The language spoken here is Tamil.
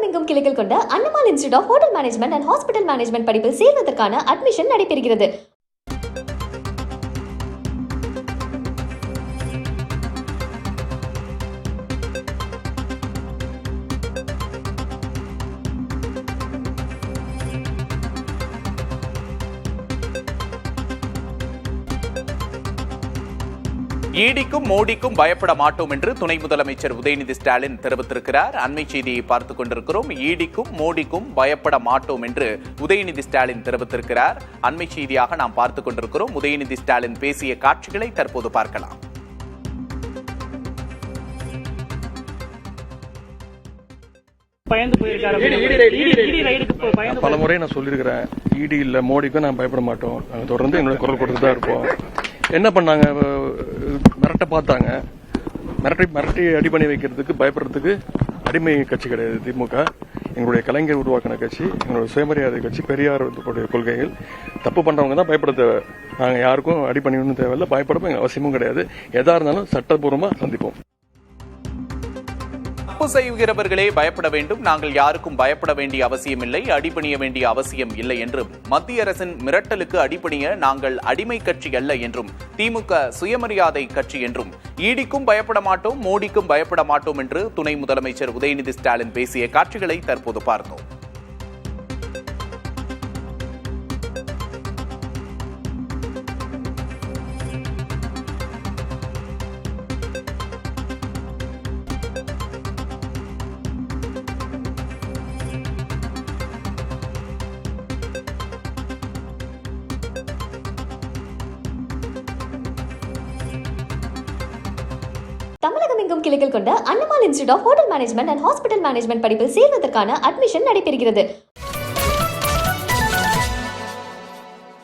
தமிழகமெங்கும் கிளைகள் கொண்ட Annamal institute of hotel management and hospital management படிப்பில் சேர்வதற்கான அட்மிஷன் நடைபெறுகிறது. ஈடிக்கும் மோடிக்கும் பயப்பட மாட்டோம் என்று துணை முதலமைச்சர் உதயநிதி ஸ்டாலின் தெரிவித்திருக்கிறார். அண்மை செய்தியை பார்த்துக் கொண்டிருக்கிறோம். ஈடிக்கும் மோடிக்கும் பயப்பட மாட்டோம் என்று உதயநிதி ஸ்டாலின் தெரிவித்திருக்கிறார். அண்மை செய்தியாக நாம் பார்த்துக் கொண்டிருக்கிறோம். உதயநிதி ஸ்டாலின் பேசிய காட்சிகளை தற்போது பார்க்கலாம். பல முறை நான் சொல்லியிருக்கிறேன், இடி இல்ல மோடிக்கும் நான் பயப்பட மாட்டோம். தொடர்ந்து என்னோட குரல் கொடுத்து தான் இருப்போம். என்ன பண்ணாங்க, மிரட்ட பார்த்தாங்க. மிரட்டி அடி பண்ணி வைக்கிறதுக்கு பயப்படுறதுக்கு அடிமை கட்சி கிடையாது திமுக. எங்களுடைய கலைஞர் உருவாக்கின கட்சி, எங்களுடைய சுயமரியாதை கட்சி, பெரியார் கொள்கைகள். தப்பு பண்றவங்க தான் பயப்பட தேவை. நாங்க யாருக்கும் அடி பண்ணிடணும் தேவையில்லை, பயப்படவும் அவசியமும் கிடையாது. எதா இருந்தாலும் சட்டபூர்வமா சந்திப்போம். தப்பு செய்கிறவர்களே பயப்பட வேண்டும், நாங்கள் யாருக்கும் பயப்பட வேண்டிய அவசியம் இல்லை, அடிபணிய வேண்டிய அவசியம் இல்லை என்றும், மத்திய அரசின் மிரட்டலுக்கு அடிபணிய நாங்கள் அடிமை கட்சி அல்ல என்றும், திமுக சுயமரியாதை கட்சி என்றும், ஈடிக்கும் பயப்பட மாட்டோம், மோடிக்கும் பயப்பட மாட்டோம் என்று துணை முதலமைச்சர் உதயநிதி ஸ்டாலின் பேசிய காட்சிகளை தற்போது பார்த்தோம். தமிழகமெங்கும் கிளைகள் கொண்ட Annamal institute of hotel management and hospital management படிப்பில் சேர்வதற்கான அட்மிஷன் நடைபெறுகிறது.